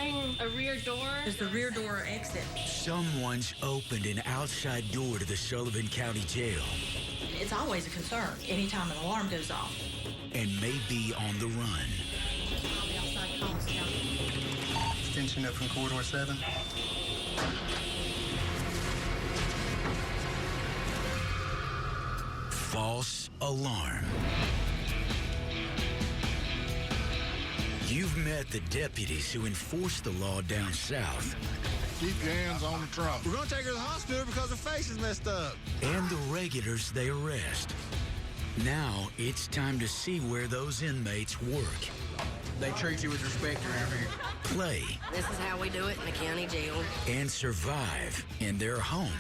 saying a rear door? Is the rear door exit? Someone's opened an outside door to the Sullivan County Jail. It's always a concern anytime an alarm goes off. And may be on the run. I'll be outside calls, yeah. Extension up from Corridor 7. False alarm. You've met the deputies who enforce the law down south. Keep your hands on the trunk. We're going to take her to the hospital because her face is messed up. And the regulars they arrest. Now it's time to see where those inmates work. They treat you with respect around here. Play. This is how we do it in the county jail. And survive in their home,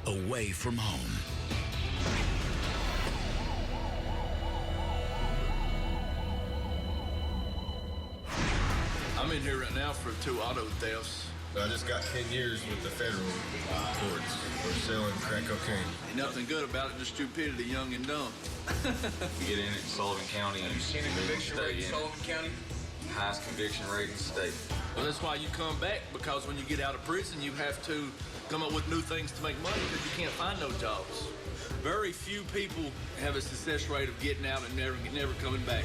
away from home. I'm in here right now for 2 auto thefts. I just got 10 years with the federal courts for selling crack cocaine. Ain't nothing good about it, just stupidity, young and dumb. You get in it in Sullivan County. Have you seen a conviction rate in Sullivan County? Highest conviction rate in the state. Well, that's why you come back, because when you get out of prison, you have to come up with new things to make money because you can't find no jobs. Very few people have a success rate of getting out and never coming back.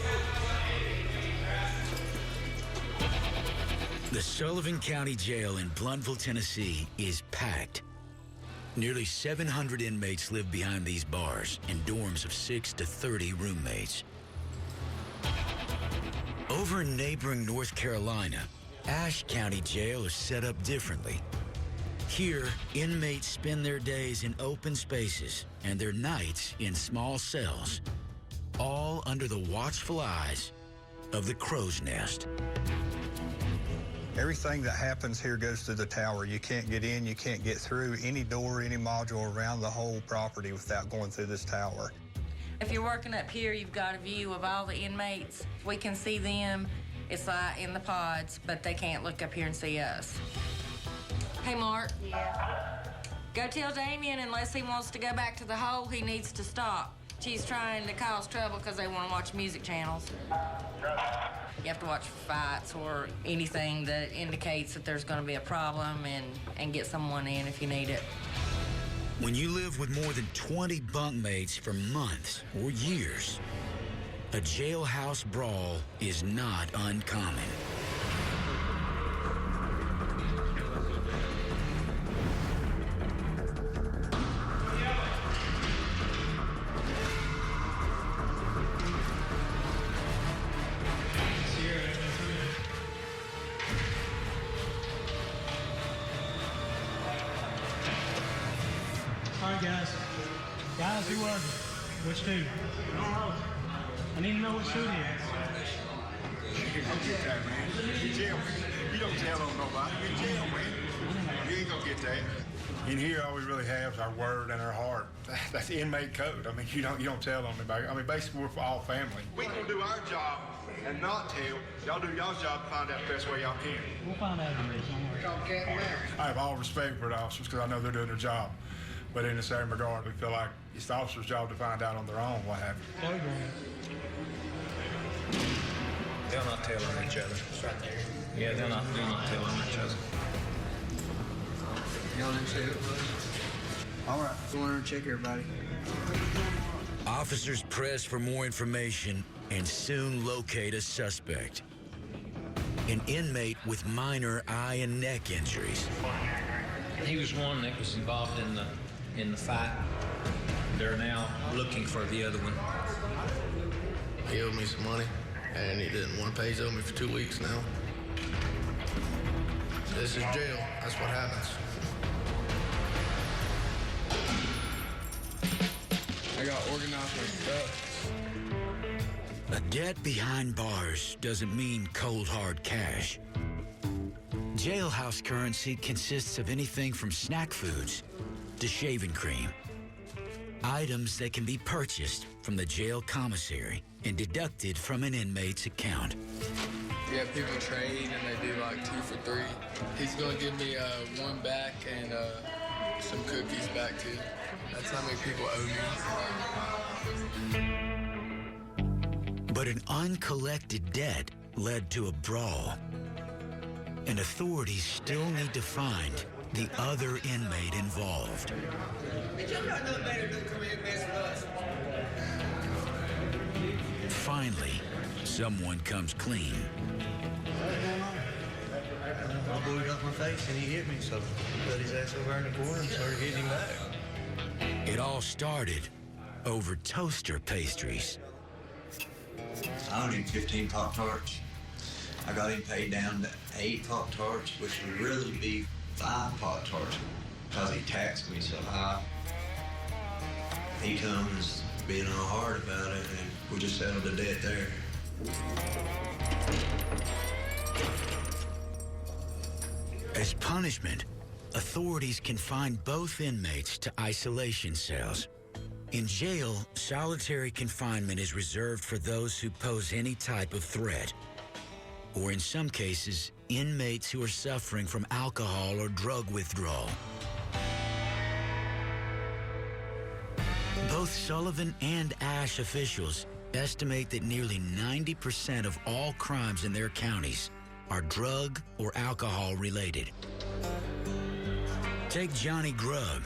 The Sullivan County Jail in Blunteville, Tennessee is packed. Nearly 700 inmates live behind these bars in dorms of 6 to 30 roommates. Over in neighboring North Carolina, Ashe County Jail is set up differently. Here, inmates spend their days in open spaces and their nights in small cells, all under the watchful eyes of the Crow's Nest. Everything that happens here goes to the tower. You can't get in, you can't get through any door, any module around the whole property without going through this tower. If you're working up here, you've got a view of all the inmates. We can see them. It's like in the pods, but they can't look up here and see us. Hey, Mark. Yeah. Go tell Damien unless he wants to go back to the hole, he needs to stop. She's trying to cause trouble because they want to watch music channels. You have to watch fights or anything that indicates that there's going to be a problem and get someone in if you need it. When you live with more than 20 bunkmates for months or years, a jailhouse brawl is not uncommon. All right, guys. Guys, who was it? Which dude? I need to know which dude he is. Don't get that, man. You jail, man. You don't tell on nobody. You jail, man. You ain't gonna get that. In here, all we really have is our word and our heart. That's the inmate code. I mean, you don't tell on anybody. I mean, basically, we're all family. We gonna do our job and not tell. Y'all do y'all's job to find out the best way y'all can. We'll find out who it is. Don't worry. I have all respect for the officers because I know they're doing their job. But in the same regard, we feel like it's the officer's job to find out on their own what happened. They'll not tell on each other. It's right there. Yeah, they'll not tell on each other. Y'all didn't say it was? All right, go in and check everybody. Officers press for more information and soon locate a suspect. An inmate with minor eye and neck injuries. He was one that was involved in the fight. They're now looking for the other one. He owed me some money, and he didn't want to pay. He's owed me for 2 weeks now. This is jail. That's what happens. I got organized my stuff. A debt behind bars doesn't mean cold, hard cash. Jailhouse currency consists of anything from snack foods to shaving cream. Items that can be purchased from the jail commissary and deducted from an inmate's account. Yeah, people trade and they do like 2 for $3. He's gonna give me one back and some cookies back too. That's how many people owe me. But an uncollected debt led to a brawl. and authorities still need to find the other inmate involved. Finally, someone comes clean. I blew it up my face and he hit me, so I put his ass over in the corner and started hitting him back. It all started over toaster pastries. I owed him 15 Pop-Tarts. I got him paid down to 8 Pop-Tarts, which would really be 5 Pop-Tarts because he taxed me so high. He comes being all hard about it, and we just settled the debt there. As punishment, authorities confined both inmates to isolation cells. In jail, solitary confinement is reserved for those who pose any type of threat, or in some cases, inmates who are suffering from alcohol or drug withdrawal. Both Sullivan and Ashe officials estimate that nearly 90% of all crimes in their counties are drug or alcohol related. Take Johnny Grubb.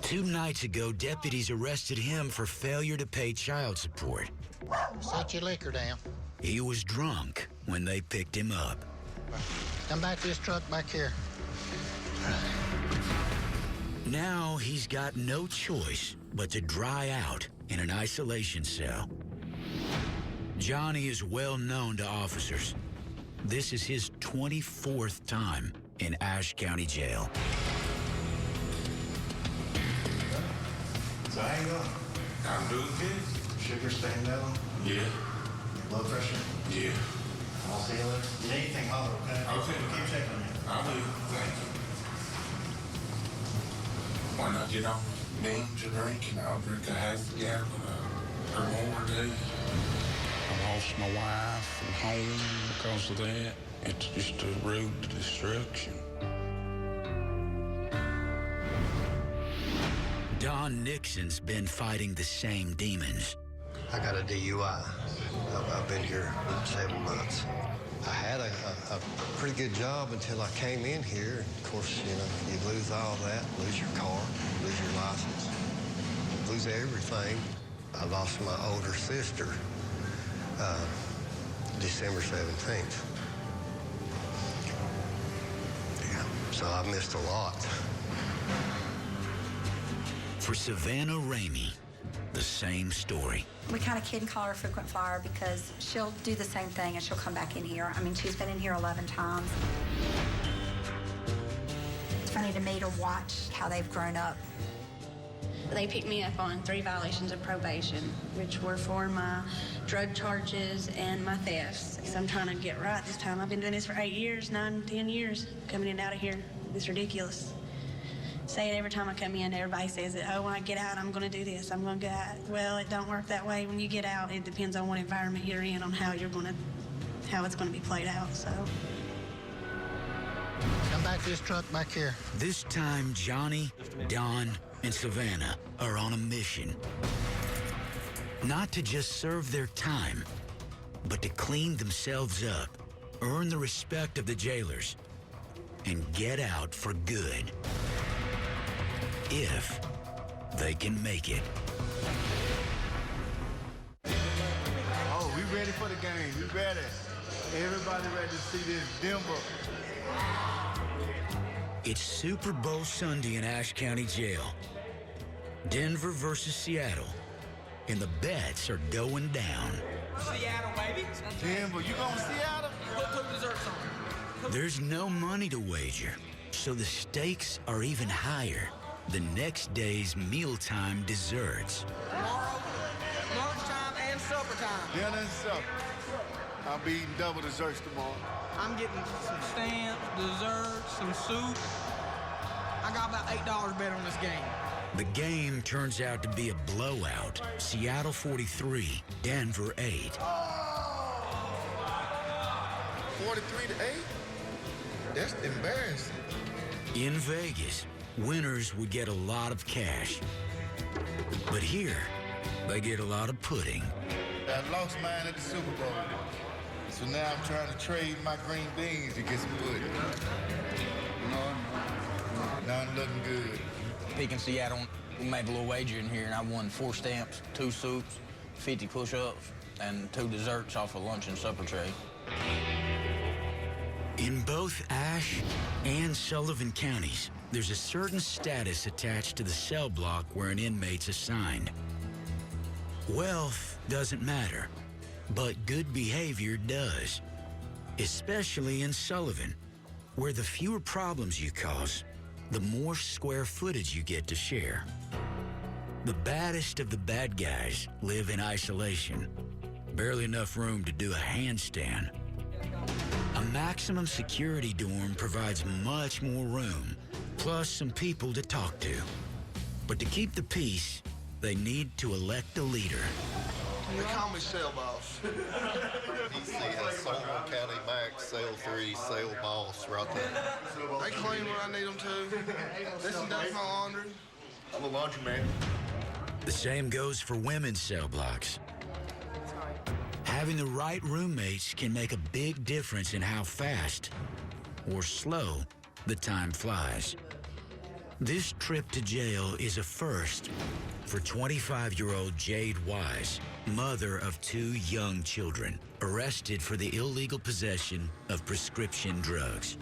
2 nights ago, deputies arrested him for failure to pay child support. Set your liquor down. He was drunk when they picked him up. Come back to this truck back here. Now he's got no choice but to dry out in an isolation cell. Johnny is well known to officers. This is his 24th time in Ashe County Jail. So how you going? I'm doing good. Sugar staying down? Yeah. Your blood pressure? Yeah. I'll see you later. You need anything, holler, okay? Okay. Keep checking on you. I will. Thank you. When I get on beans to drink, and I'll drink a half a gallon or more a day. I lost my wife and home because of that. It's just a road to destruction. Don Nixon's been fighting the same demons. I got a DUI. I've been here 7 months. I had a pretty good job until I came in here. Of course, you know, you lose all that, lose your car, lose your license, lose everything. I lost my older sister December 17th. Yeah, so I missed a lot. For Savannah Ramey, the same story. We kind of kid and call her frequent flyer because she'll do the same thing and she'll come back in here. I mean, she's been in here 11 times. It's funny to me to watch how they've grown up. They picked me up on 3 violations of probation, which were for my drug charges and my thefts. So I'm trying to get right this time. I've been doing this for 8 years, 9, 10 years, coming in and out of here. It's ridiculous. Say it every time I come in, everybody says it. Oh, when I get out, I'm going to do this. I'm going to go out. Well, it don't work that way. When you get out, it depends on what environment you're in, on how it's going to be played out, so. Come back to this truck back here. This time, Johnny, Don, and Savannah are on a mission. Not to just serve their time, but to clean themselves up, earn the respect of the jailers, and get out for good. If they can make it. Oh, we ready for the game. We ready. Everybody ready to see this Denver. It's Super Bowl Sunday in Ashe County Jail. Denver versus Seattle. And the bets are going down. Seattle, baby. Denver, you going to Seattle? Put desserts on. There's no money to wager, so the stakes are even higher. The next day's mealtime desserts. Tomorrow, lunchtime and supper time. Dinner and supper. I'll be eating double desserts tomorrow. I'm getting some stamps, desserts, some soup. I got about $8 bet on this game. The game turns out to be a blowout. Seattle 43, Denver 8. 43-8? That's embarrassing. In Vegas, winners would get a lot of cash. But here, they get a lot of pudding. I lost mine at the Super Bowl. So now I'm trying to trade my green beans to get some pudding. No, nothing looking good. Pekin Seattle, we made a little wager in here, and I won 4 stamps, 2 soups, 50 push-ups, and 2 desserts off a lunch and supper tray. In both Ashe and Sullivan counties, there's a certain status attached to the cell block where an inmate's assigned. Wealth doesn't matter, but good behavior does, especially in Sullivan, where the fewer problems you cause, the more square footage you get to share. The baddest of the bad guys live in isolation, barely enough room to do a handstand. A maximum security dorm provides much more room, plus some people to talk to. But to keep the peace, they need to elect a leader. They call me Cell Boss. DC has Sullivan County Max, Sale 3, Sale Boss right there. They clean when I need them to. Disinfect my laundry. I'm a laundromat. The same goes for women's cell blocks. Having the right roommates can make a big difference in how fast or slow the time flies. This trip to jail is a first for 25-year-old Jade Wise, mother of 2 young children, arrested for the illegal possession of prescription drugs.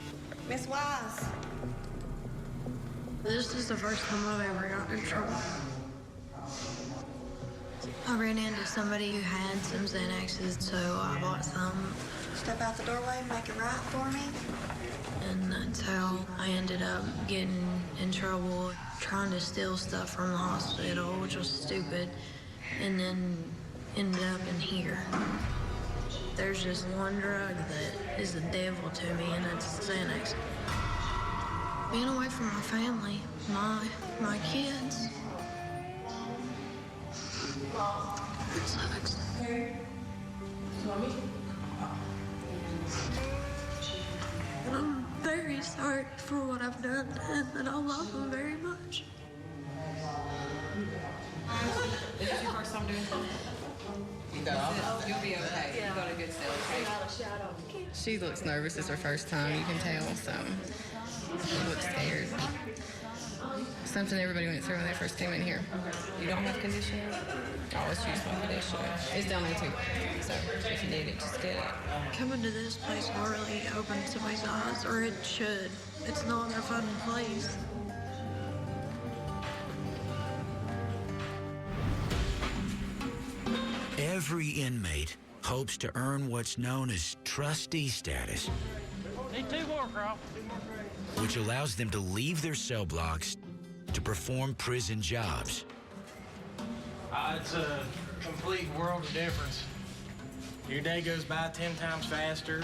Miss Wise. This is the first time I've ever gotten in trouble. I ran into somebody who had some Xanaxes, so I bought some. Step out the doorway and make it right for me. And that's how I ended up getting in trouble, trying to steal stuff from the hospital, which was stupid, and then ended up in here. There's just one drug that is the devil to me, and that's Xanax. Being away from my family, my kids. It sucks. And I'm very sorry for what I've done, and that I love them very much. Is this your first time doing something? You'll be okay. You got a good cell, okay? She looks nervous. It's her first time, you can tell, so she looks scared. Something everybody went through when they first came in here. You don't have conditioner? I always choose my conditioner. It's down there too, so if you need it, just get it. Coming to this place will really open somebody's eyes, or it should. It's not a fun place. Every inmate hopes to earn what's known as trustee status, Need 2 more, Carl. which allows them to leave their cell blocks to perform prison jobs. It's a complete world of difference. Your day goes by 10 times faster.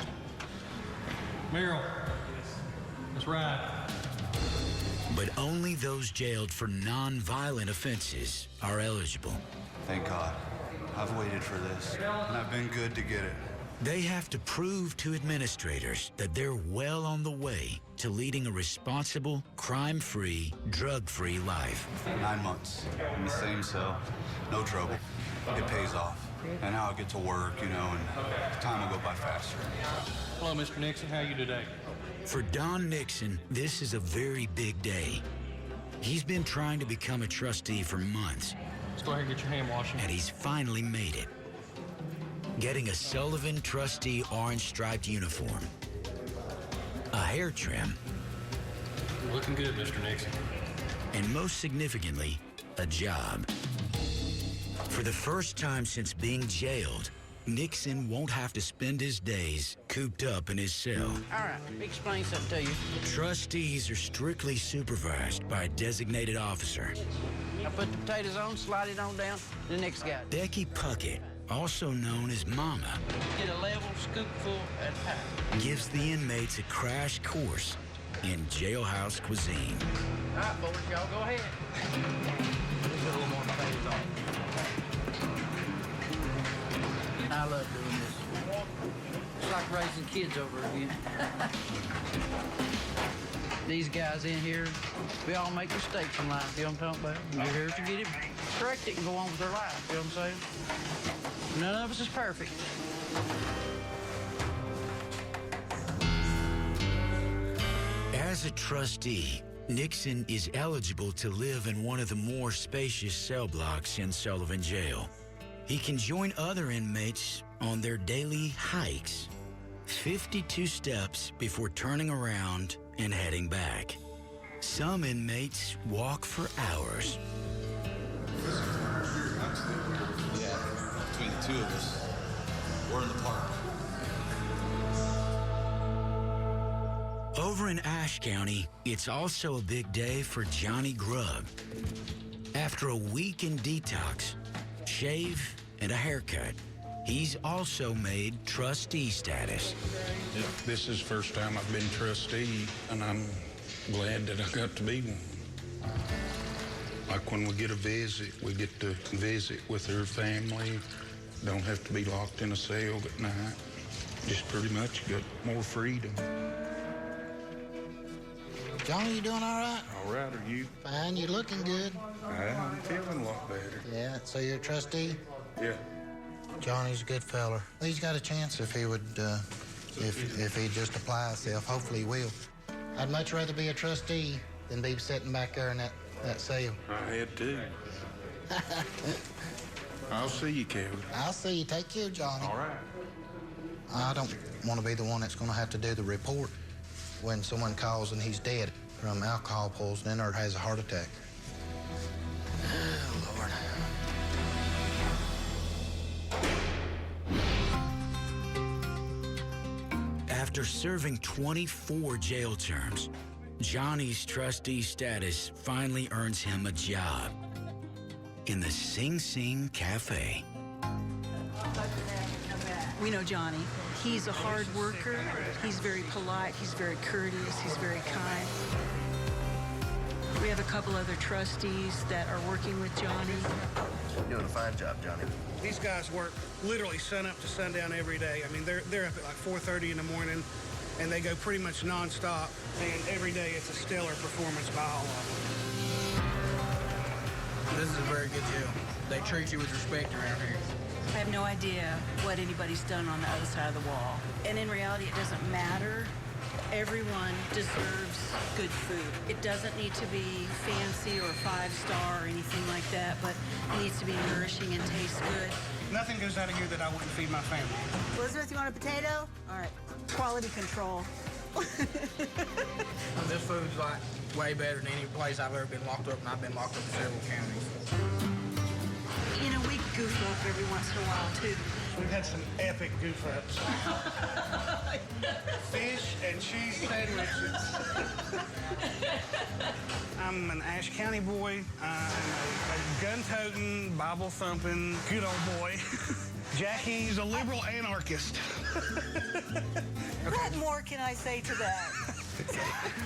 Meryl, that's right. But only those jailed for non-violent offenses are eligible. Thank God. I've waited for this, and I've been good to get it. They have to prove to administrators that they're well on the way to leading a responsible, crime-free, drug-free life. 9 months in the same cell, no trouble. It pays off. And now I get to work, and time will go by faster. Hello, Mr. Nixon. How are you today? For Don Nixon, this is a very big day. He's been trying to become a trustee for months. Let's go ahead and get your hand washing. And he's finally made it. Getting a Sullivan trustee orange striped uniform, a hair trim. Looking good, Mr. Nixon. And most significantly, a job. For the first time since being jailed, Nixon won't have to spend his days cooped up in his cell. All right, let me explain something to you. Trustees are strictly supervised by a designated officer. I put the potatoes on, slide it on down to the next guy. Becky Puckett, also known as Mama, Get a level scoopful at a time. gives the inmates a crash course in jailhouse cuisine. All right, boys, y'all go ahead. Put a little more potatoes on. I love doing this. It's like raising kids over again. These guys in here, we all make mistakes in life, you know what I'm talking about? You're here to get it corrected and go on with their life, you know what I'm saying? None of us is perfect. As a trustee, Nixon is eligible to live in one of the more spacious cell blocks in Sullivan Jail. He can join other inmates on their daily hikes, 52 steps before turning around and heading back. Some inmates walk for hours. Yeah, between the two of us, we're in the park. Over in Ashe County, it's also a big day for Johnny Grubb. After a week in detox, shave, and a haircut, he's also made trustee status. Yeah, this is the first time I've been trustee, and I'm glad that I got to be one. Like when we get a visit, we get to visit with their family. Don't have to be locked in a cell at night. Just pretty much got more freedom. Johnny, you doing all right? All right, are you? Fine, you're looking good. I'm feeling a lot better. Yeah, so you're a trustee? Yeah. Johnny's a good fella. He's got a chance if he would, if he'd just apply himself. Hopefully he will. I'd much rather be a trustee than be sitting back there in that cell. I had to. I'll see you, Kevin. I'll see you. Take care, Johnny. All right. I don't want to be the one that's going to have to do the report when someone calls and he's dead from alcohol poisoning or has a heart attack. Oh, Lord. After serving 24 jail terms, Johnny's trustee status finally earns him a job in the Sing Sing Cafe. We know Johnny. He's a hard worker. He's very polite. He's very courteous. He's very kind. We have a couple other trustees that are working with Johnny. You're doing a fine job, Johnny. These guys work literally sun up to sundown every day. I mean, they're up at like 4:30 in the morning, and they go pretty much nonstop. And every day it's a stellar performance by all of them. This is a very good jail. They treat you with respect around here. I have no idea what anybody's done on the other side of the wall. And in reality, it doesn't matter. Everyone deserves good food. It doesn't need to be fancy or 5-star or anything like that, but it needs to be nourishing and taste good. Nothing goes out of here that I wouldn't feed my family. Elizabeth, you want a potato? All right. Quality control. This food's like way better than any place I've ever been locked up, and I've been locked up in several counties. You know, we goof up every once in a while, too. We've had some epic goof ups. Fish and cheese sandwiches. I'm an Ashe County boy. I'm a gun-toting, Bible-thumping, good old boy. Jackie's a liberal anarchist. What more can I say to that?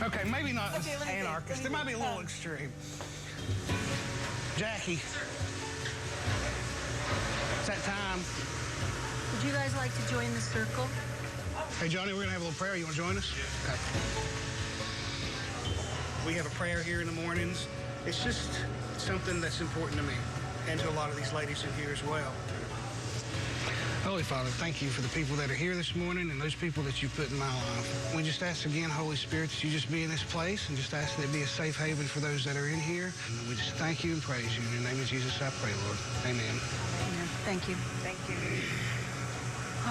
Okay, maybe not Okay, let me anarchist. It might be a little extreme. Jackie. It's that time. Would you guys like to join the circle? Hey, Johnny, we're going to have a little prayer. You want to join us? Yeah. Okay. We have a prayer here in the mornings. It's just something that's important to me and to a lot of these ladies in here as well. Holy Father, thank you for the people that are here this morning and those people that you put in my life. We just ask again, Holy Spirit, that you just be in this place and just ask that it be a safe haven for those that are in here. And we just thank you and praise you. In the name of Jesus, I pray, Lord. Amen. Amen. Thank you. Thank you.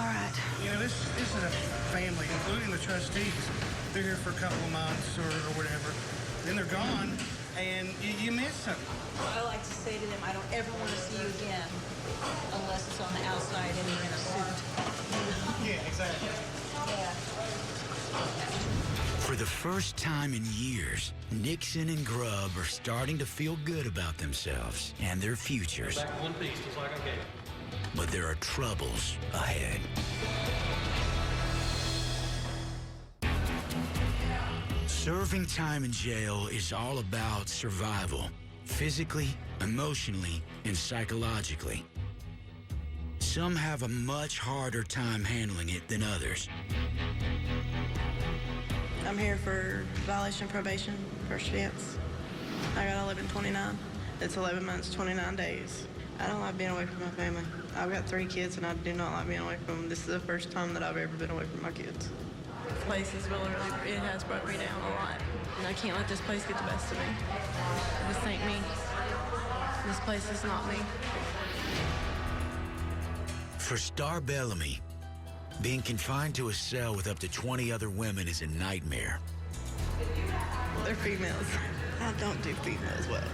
All right. You know, this is a family, including the trustees. They're here for a couple of months or whatever. Then they're gone, and you miss them. I like to say to them, I don't ever want to see you again unless it's on the outside and you're in a suit. Yeah, exactly. Yeah. For the first time in years, Nixon and Grubb are starting to feel good about themselves and their futures. Back one piece, just like I gave. But there are troubles ahead. Serving time in jail is all about survival, physically, emotionally, and psychologically. Some have a much harder time handling it than others. I'm here for violation of probation, first offense. I got 1129. It's 11 months, 29 days. I don't like being away from my family. I've got 3 kids, and I do not like being away from them. This is the first time that I've ever been away from my kids. place is it has broke me down a lot. And I can't let this place get the best of me. This ain't me. This place is not me. For Star Bellamy, being confined to a cell with up to 20 other women is a nightmare. They're females. I don't do females well.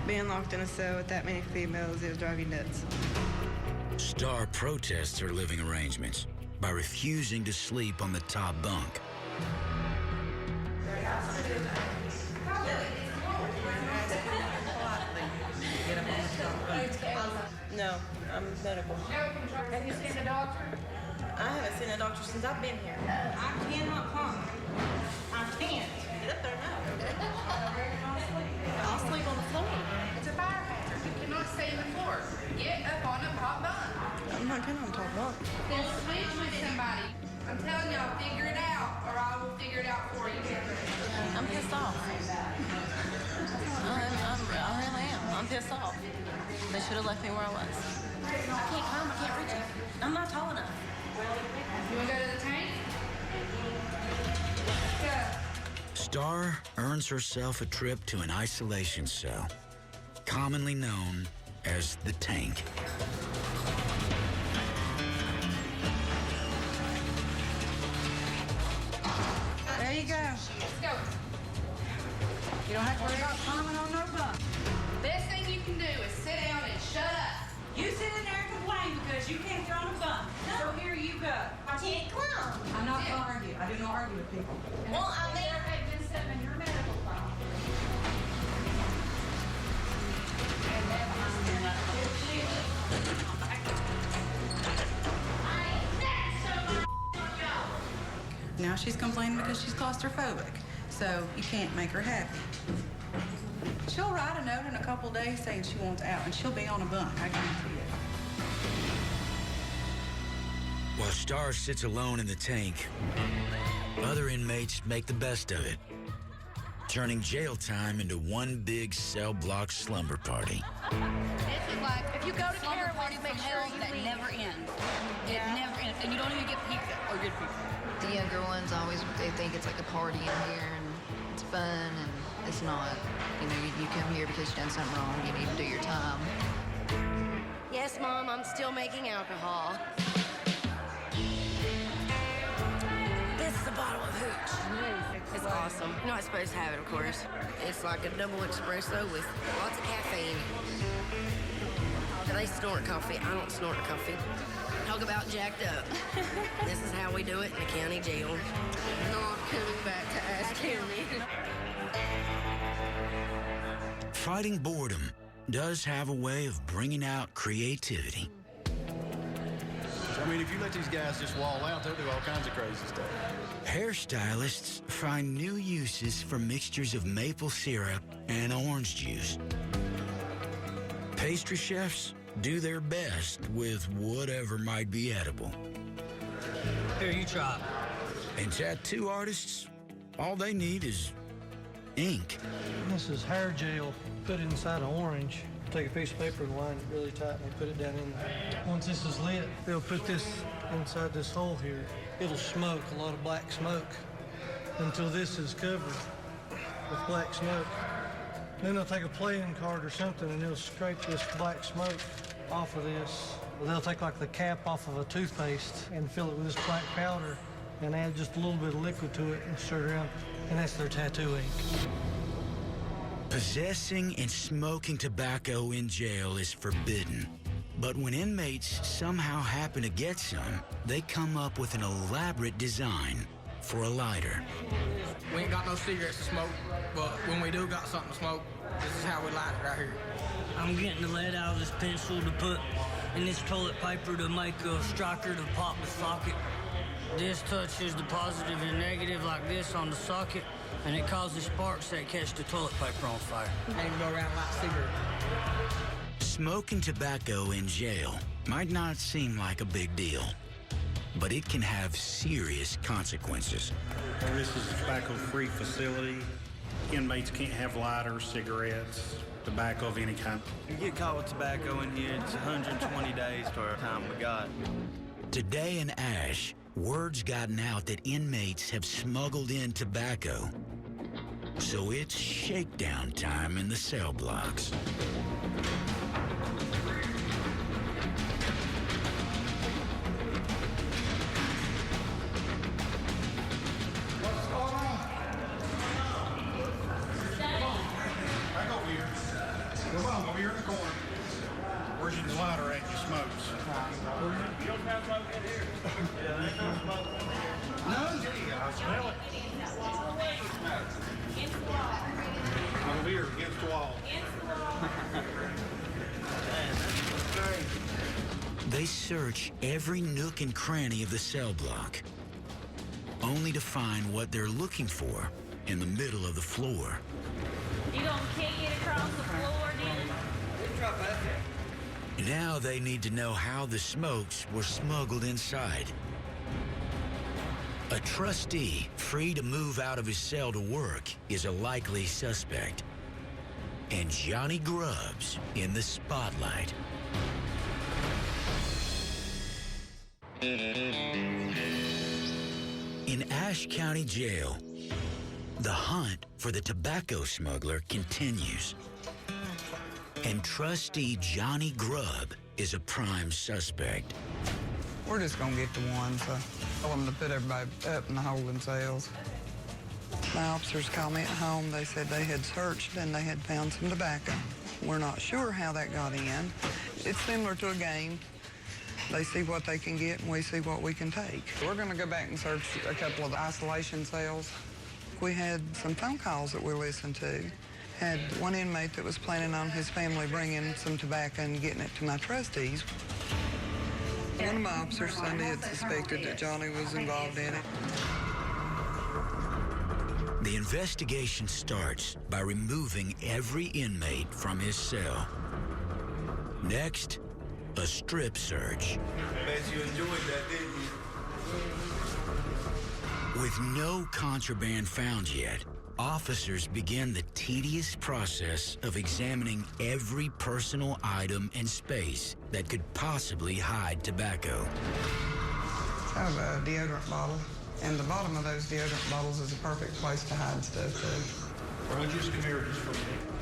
Being locked in a cell with that many females, it'll drive you nuts. Star protests her living arrangements by refusing to sleep on the top bunk. No, I'm medical. Have you seen a doctor? I haven't seen a doctor since I've been here. I cannot come. I can't. Get up there now. I'll sleep on the floor. It's a fire hazard. You cannot stay in the floor. Get up on a hot bunk. I'm not getting on top bunk. Then switch with somebody. I'm telling y'all, figure it out, or I will figure it out for you. I'm pissed off. I really am. I'm pissed off. They should have left me where I was. I can't come. I can't reach it. I'm not tall enough. You want to go to the tank? Go. Star earns herself a trip to an isolation cell, commonly known as the tank. There you go. Let's go. You don't have to worry about climbing on no bunk. Best thing you can do is sit down and shut up. You sit in there and complain because you can't get on a bunk. So here you go. I can't climb. I'm not going to argue. I do not argue with people. Well, I mean, there have been some in your medical file. Now she's complaining because she's claustrophobic, so you can't make her happy. She'll write a note in a couple days saying she wants out, and she'll be on a bunk, I guarantee it. While Star sits alone in the tank, other inmates make the best of it, turning jail time into one big cell block slumber party. This is like, if you go to slumber Carolyn, party make from sure hell you that leave. never ends. It never ends, and you don't even get pizza or good pizza. The younger ones they think it's like a party in here and it's fun, and it's not. You know, you come here because you've done something wrong. You need to do your time. Yes, Mom, I'm still making alcohol. This is a bottle of hooch. It's awesome. You're not supposed to have it, of course. It's like a double espresso with lots of caffeine. They snort coffee. I don't snort coffee. Talk about jacked up. This is how we do it in the county jail. Not coming back to Ash County. Fighting boredom does have a way of bringing out creativity. I mean, if you let these guys just wall out, they'll do all kinds of crazy stuff. Hairstylists find new uses for mixtures of maple syrup and orange juice. Pastry chefs do their best with whatever might be edible. Here, you try. And tattoo artists, all they need is ink. This is hair gel put inside an orange. Take a piece of paper and line it really tight and put it down in there. Once this is lit, they'll put this inside this hole here. It'll smoke, a lot of black smoke, until this is covered with black smoke. Then they'll take a playing card or something and they'll scrape this black smoke off of this. They'll take like the cap off of a toothpaste and fill it with this black powder and add just a little bit of liquid to it and stir it around, and that's their tattoo ink. Possessing and smoking tobacco in jail is forbidden. But when inmates somehow happen to get some, they come up with an elaborate design for a lighter. We ain't got no cigarettes to smoke, but when we do got something to smoke, this is how we light it right here. I'm getting the lead out of this pencil to put in this toilet paper to make a striker to pop the socket. This touches the positive and negative like this on the socket, and it causes sparks that catch the toilet paper on fire. And go around like a cigarette. Smoking tobacco in jail might not seem like a big deal, but it can have serious consequences. This is a tobacco-free facility. Inmates can't have lighters, cigarettes, tobacco of any kind. You get caught with tobacco in here, it's 120 days to our time we got. Today in Ash, word's gotten out that inmates have smuggled in tobacco. So it's shakedown time in the cell blocks. What's going on? Back over here. Come on, over here in the corner. Where's your lighter at? Your smokes. You don't have smoke in here. Yeah, there's no smoke. No? I smell it. Over here, against the wall. They search every nook and cranny of the cell block, only to find what they're looking for in the middle of the floor. You gonna kick it across the floor, then? Now they need to know how the smokes were smuggled inside. A trustee free to move out of his cell to work is a likely suspect. And Johnny Grubbs in the spotlight. In Ashe County Jail, the hunt for the tobacco smuggler continues. And trustee Johnny Grubb is a prime suspect. We're just gonna get the ones. Tell them to put everybody up in the holding cells. My officers called me at home. They said they had searched and they had found some tobacco. We're not sure how that got in. It's similar to a game. They see what they can get and we see what we can take. We're gonna go back and search a couple of the isolation cells. We had some phone calls that we listened to. Had one inmate that was planning on his family bringing some tobacco and getting it to my trustees. One of my officers Sunday had suspected that Johnny was involved in it. The investigation starts by removing every inmate from his cell. Next, a strip search. Bet you enjoyed that, didn't you? With no contraband found yet, officers begin the tedious process of examining every personal item and space that could possibly hide tobacco. I have a deodorant bottle, and the bottom of those deodorant bottles is a perfect place to hide stuff, too. Well, just come here just for a minute.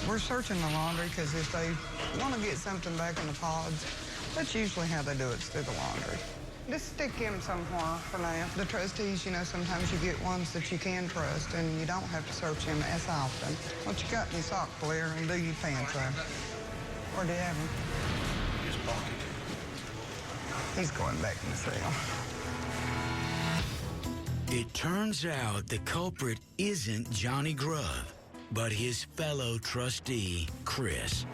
We're searching the laundry because if they want to get something back in the pods, that's usually how they do it, through the laundry. Just stick him somewhere for now. The trustees, you know, sometimes you get ones that you can trust and you don't have to search him as often. What you got in your sock player and do your pants up. Where do you have him? His pocket. He's going back in the cell. It turns out the culprit isn't Johnny Grubb, but his fellow trustee, Chris.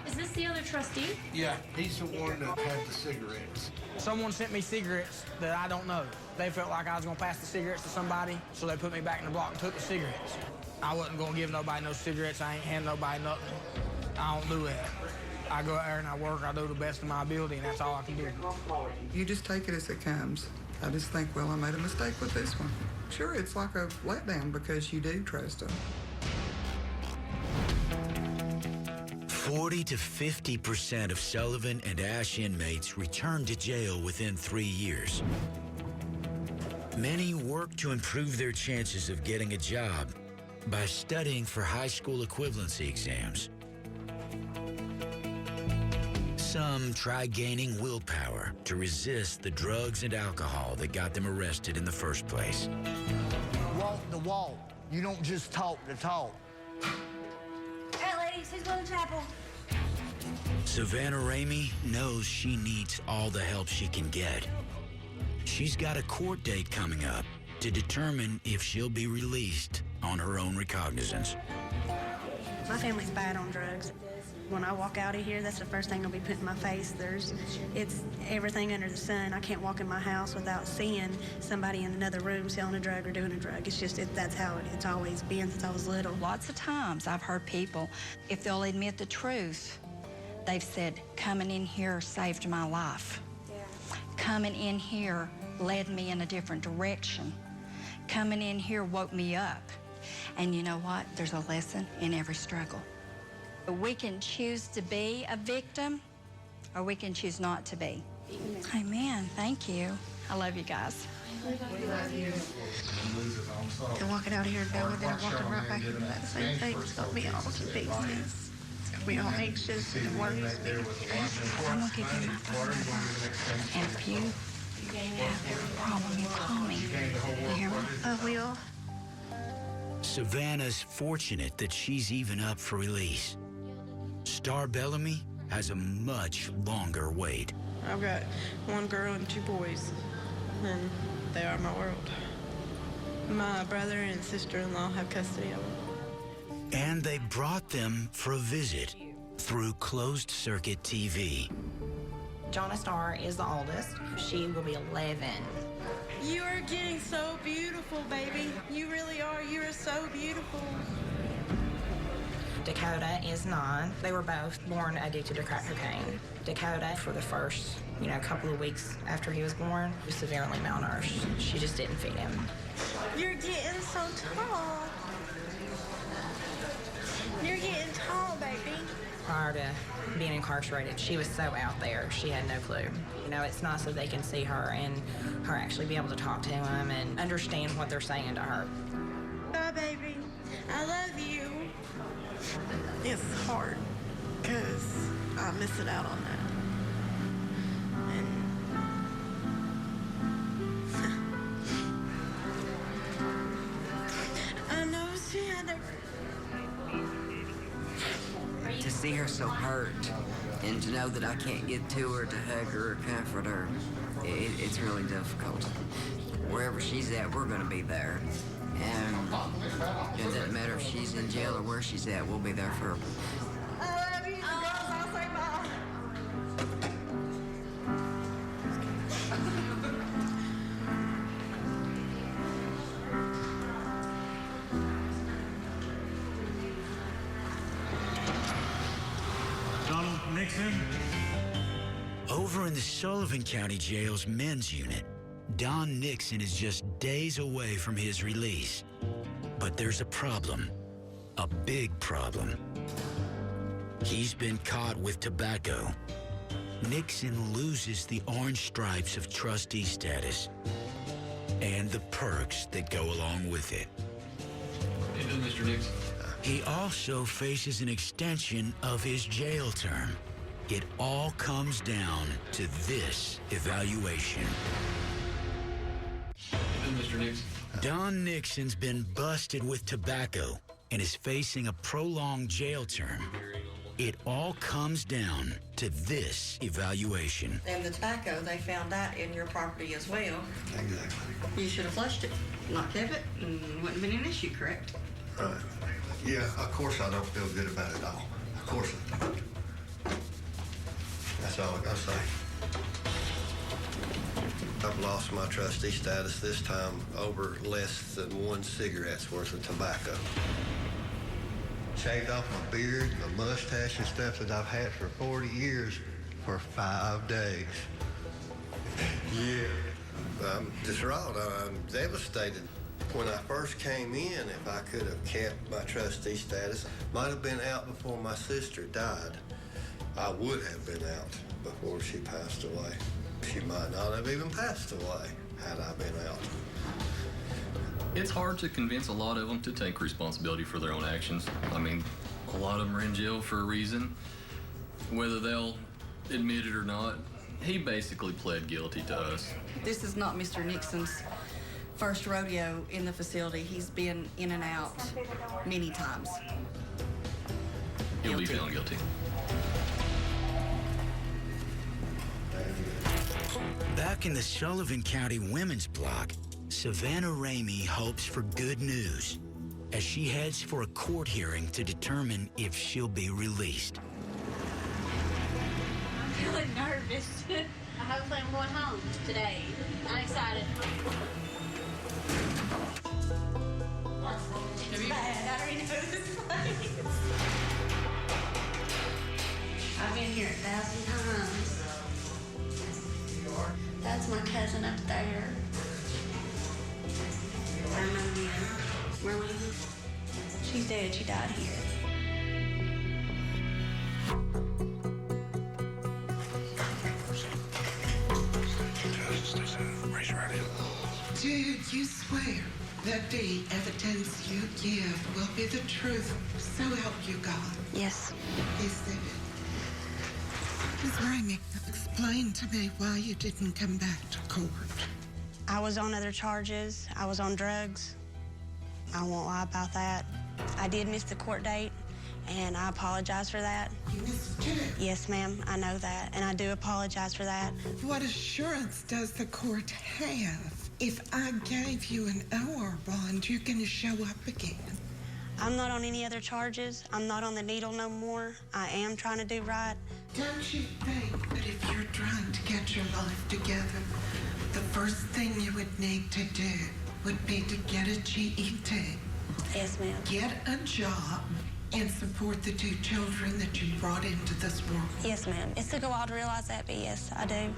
Is this the other trustee? Yeah, he's the one that had the cigarettes. Someone sent me cigarettes that I don't know. They felt like I was gonna pass the cigarettes to somebody, so they put me back in the block and took the cigarettes. I wasn't gonna give nobody no cigarettes. I ain't hand nobody nothing. I don't do that. I go out there and I work. I do the best of my ability, and that's all I can do. You just take it as it comes. I just think, well, I made a mistake with this one. Sure, it's like a letdown because you do trust them. 40 to 50% of Sullivan and Ashe inmates return to jail within 3 years. Many work to improve their chances of getting a job by studying for high school equivalency exams. Some try gaining willpower to resist the drugs and alcohol that got them arrested in the first place. Walk the walk. You don't just talk the talk. Hey, ladies, who's going to chapel? Savannah Ramey knows she needs all the help she can get. She's got a court date coming up to determine if she'll be released on her own recognizance. My family's bad on drugs. When I walk out of here, that's the first thing I'll be putting in my face. It's everything under the sun. I can't walk in my house without seeing somebody in another room selling a drug or doing a drug. It's just, that's how it's always been since I was little. Lots of times I've heard people, if they'll admit the truth, they've said, coming in here saved my life. Coming in here led me in a different direction. Coming in here woke me up. And you know what? There's a lesson in every struggle. We can choose to be a victim, or we can choose not to be. Amen. Thank you. I love you guys. And walking out here and knowing that I'm walking right back into that same thing, it's got me all confused. It's got me all anxious and worries. I'm going to give you my phone number. And if you have every problem, you call me. You hear me? I will. Savannah's fortunate that she's even up for release. Star Bellamy has a much longer wait. I've got one girl and 2 boys, and they are my world. My brother and sister-in-law have custody of them. And they brought them for a visit through closed-circuit TV. Jonna Star is the oldest. She will be 11. You are getting so beautiful, baby. You really are. You are so beautiful. Dakota is 9. They were both born addicted to crack cocaine. Dakota, for the first, couple of weeks after he was born, was severely malnourished. She just didn't feed him. You're getting so tall. You're getting tall, baby. Prior to being incarcerated, she was so out there, she had no clue. It's nice that they can see her and her actually be able to talk to him and understand what they're saying to her. Bye, baby. I love you. It's hard because I'm missing out on that. I know she had To see her so hurt and to know that I can't get to her to hug her or comfort her, it's really difficult. Wherever she's at, we're going to be there. And it doesn't matter if she's in jail or where she's at, we'll be there for her. I love you. The girls all say bye. Donald Nixon. Over in the Sullivan County Jail's men's unit, Don Nixon is just days away from his release. But there's a problem, a big problem. He's been caught with tobacco. Nixon loses the orange stripes of trustee status and the perks that go along with it. Hey, Mr. Nixon. He also faces an extension of his jail term. It all comes down to this evaluation. Mr. Nixon. Don Nixon's been busted with tobacco and is facing a prolonged jail term. It all comes down to this evaluation. And the tobacco, they found that in your property as well. Exactly. You should have flushed it, not kept it, and wouldn't have been an issue, correct? Right. Yeah, of course I don't feel good about it all. Of course I don't. That's all I gotta say. I've lost my trustee status this time over less than 1 cigarette's worth of tobacco. Shaved off my beard, my mustache and stuff that I've had for 40 years for 5 days. Yeah. I'm distraught. I'm devastated. When I first came in, if I could have kept my trustee status, might have been out before my sister died. I would have been out before she passed away. She might not have even passed away had I been out. It's hard to convince a lot of them to take responsibility for their own actions. I mean, a lot of them are in jail for a reason, whether they'll admit it or not. He basically pled guilty to us. This is not Mr. Nixon's first rodeo in the facility. He's been in and out many times. He'll be found guilty. Back in the Sullivan County Women's Block, Savannah Ramey hopes for good news as she heads for a court hearing to determine if she'll be released. I'm feeling nervous. Hopefully I'm going home today. I'm excited. It's bad. I already know this place. I've been here 1,000 times. That's my cousin up there. I remember you. Marlene. She's dead. She died here. Do you swear that the evidence you give will be the truth, so help you God? Yes. Is it? Ms. Ramey, explain to me why you didn't come back to court. I was on other charges. I was on drugs. I won't lie about that. I did miss the court date, and I apologize for that. You missed two? Yes, ma'am, I know that, and I do apologize for that. What assurance does the court have if I gave you an OR bond, you're going to show up again? I'm not on any other charges. I'm not on the needle no more. I am trying to do right. Don't you think that if you're trying to get your life together, the first thing you would need to do would be to get a GED? Yes, ma'am. Get a job and support the two children that you brought into this world. Yes, ma'am. It took a while to realize that, but yes, I do.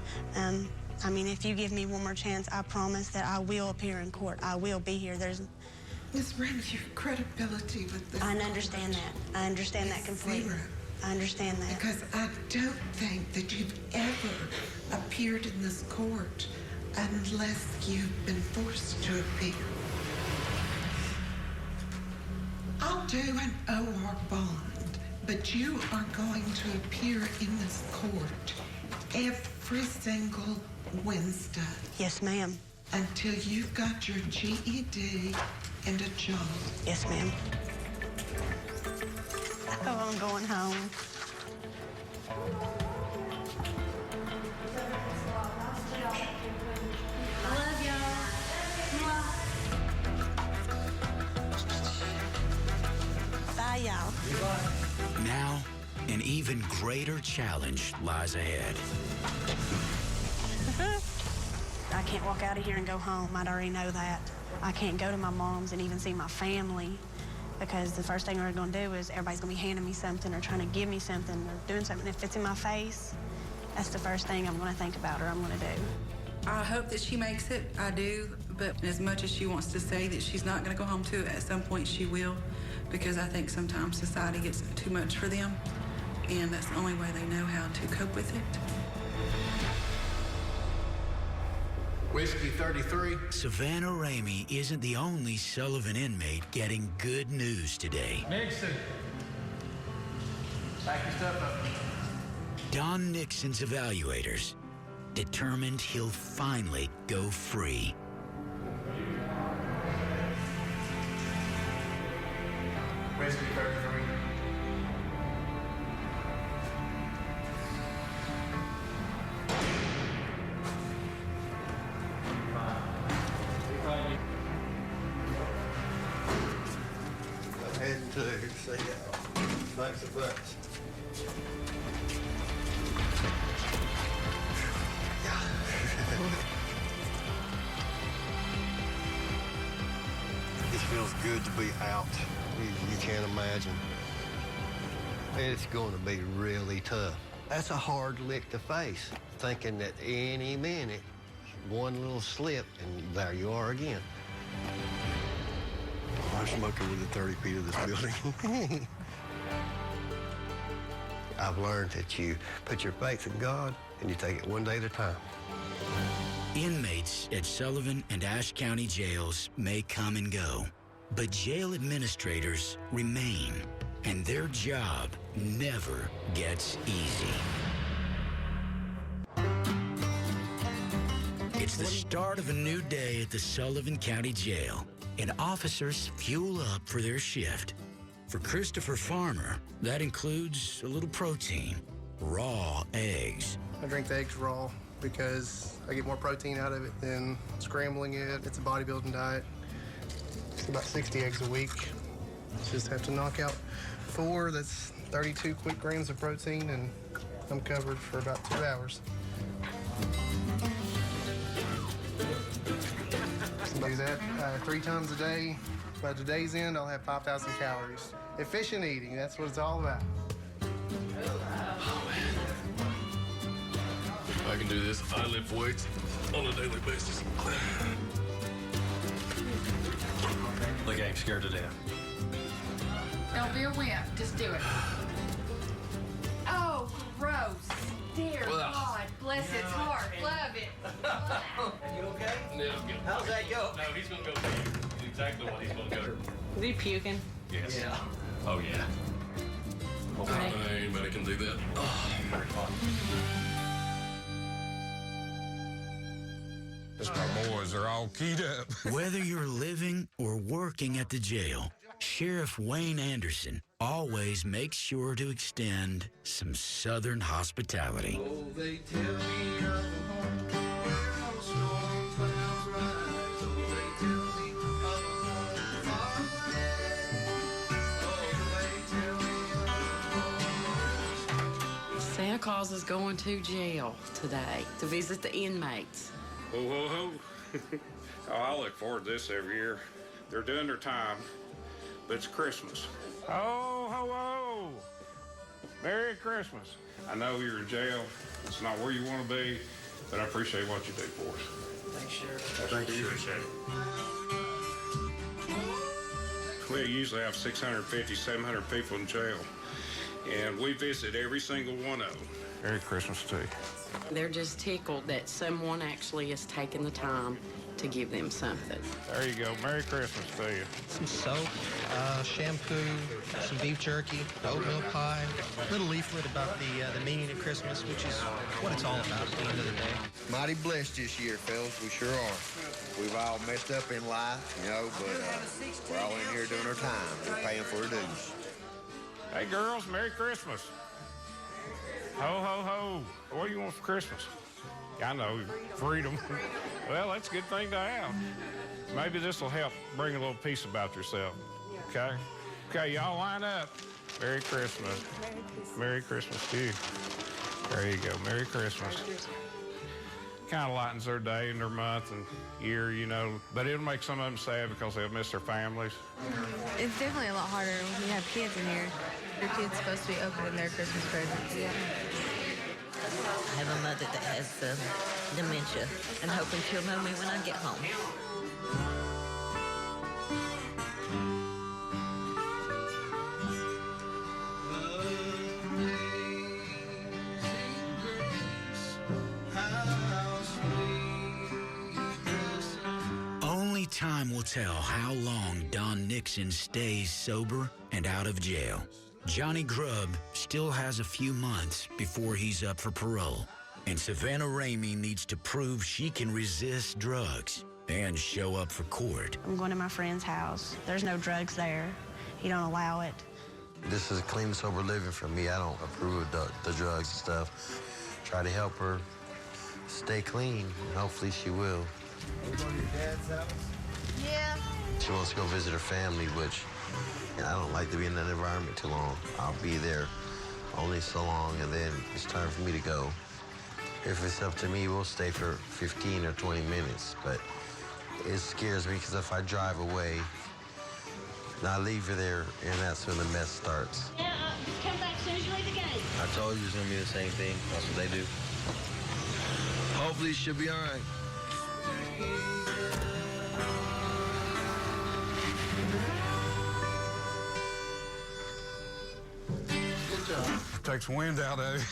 I mean, if you give me one more chance, I promise that I will appear in court. I will be here. Ms. Ramey, your credibility with this I understand that. I understand that completely. Zero. I understand that. Because I don't think that you've ever appeared in this court unless you've been forced to appear. I'll do an OR bond, but you are going to appear in this court every single Wednesday. Yes, ma'am. Until you've got your GED and a job. Yes, ma'am. Oh, I'm going home. I love y'all. Bye, y'all. Now, an even greater challenge lies ahead. I can't walk out of here and go home. I'd already know that. I can't go to my mom's and even see my family because the first thing they're going to do is everybody's going to be handing me something or trying to give me something or doing something. If it's in my face, that's the first thing I'm going to think about or I'm going to do. I hope that she makes it. I do. But as much as she wants to say that she's not going to go home to it, at some point she will, because I think sometimes society gets too much for them, and that's the only way they know how to cope with it. Whiskey 33. Savannah Ramey isn't the only Sullivan inmate getting good news today. Nixon. Back your stuff up. Don Nixon's evaluators determined he'll finally go free. Whiskey 33. Heading to see y'all. Thanks a bunch. It feels good to be out. You can't imagine. It's going to be really tough. That's a hard lick to face, thinking that any minute, one little slip, and there you are again. I'm smoking within 30 feet of this building. I've learned that you put your faith in God and you take it one day at a time. Inmates at Sullivan and Ashe County jails may come and go, but jail administrators remain, and their job never gets easy. It's the start of a new day at the Sullivan County Jail, and officers fuel up for their shift. For Christopher Farmer, that includes a little protein, raw eggs. I drink the eggs raw because I get more protein out of it than scrambling it. It's a bodybuilding diet. It's about 60 eggs a week. Just have to knock out 4. That's 32 quick grams of protein, and I'm covered for about 2 hours. Do that 3 times a day. By today's end, I'll have 5,000 calories. Efficient eating, that's what it's all about. I can do this. I lift weights on a daily basis. Look, I ain't scared to death. Don't be a wimp. Just do it. Oh, gross. Dear Ugh. God. Bless its heart. Love it. You okay? No, I'm good. How's that go? No, he's gonna go for you. Exactly what he's gonna go. Is he puking? Yes. Yeah. Oh, yeah. Anybody can do that. Oh, very fun. My boys are all keyed up. Whether you're living or working at the jail, Sheriff Wayne Anderson always makes sure to extend some Southern hospitality. Oh, they tell me I'm a hard where all storm clouds rise. Oh, they tell me I'm a far away. Oh, they tell me Santa Claus is going to jail today to visit the inmates. Ho, ho, ho. Oh, I look forward to this every year. They're doing their time, but it's Christmas. Ho, ho, ho. Merry Christmas. I know you're in jail. It's not where you want to be, but I appreciate what you do for us. Thanks, Sheriff. Thank you. Appreciate it. We usually have 650, 700 people in jail, and we visit every single one of them. Merry Christmas to you. They're just tickled that someone actually has taken the time to give them something. There you go. Merry Christmas to you. Some soap, shampoo, some beef jerky, oatmeal pie, a little leaflet about the meaning of Christmas, which is what it's all about at the end of the day. Mighty blessed this year, fellas. We sure are. We've all messed up in life, you know, but we're all in here doing our time. We're paying for our dues. Hey, girls, Merry Christmas. Ho, ho, ho. What do you want for Christmas? I know, freedom. Well, that's a good thing to have. Maybe this will help bring a little peace about yourself. Okay? Okay, y'all line up. Merry Christmas. Merry Christmas to you. There you go. Merry Christmas. Kind of lightens their day and their month and year, you know, but it'll make some of them sad because they'll miss their families. It's definitely a lot harder when you have kids in here. Your kid's supposed to be opening their Christmas presents. Yeah. I have a mother that has dementia and hoping she'll know me when I get home. Only time will tell how long Don Nixon stays sober and out of jail. Johnny Grubb still has a few months before he's up for parole, and Savannah Ramey needs to prove she can resist drugs and show up for court. I'm going to my friend's house. There's no drugs there. He don't allow it. This is clean, sober living for me. I don't approve of the drugs and stuff. Try to help her stay clean, and hopefully she will. We going to your dad's house? Yeah. She wants to go visit her family, which I don't like to be in that environment too long. I'll be there only so long, and then it's time for me to go. If it's up to me, we'll stay for 15 or 20 minutes, but it scares me because if I drive away, I leave her there, and that's when the mess starts. Yeah, just come back as soon as you leave the gate. I told you it's going to be the same thing. That's what they do. Hopefully, she'll be all right. Takes wind out of it.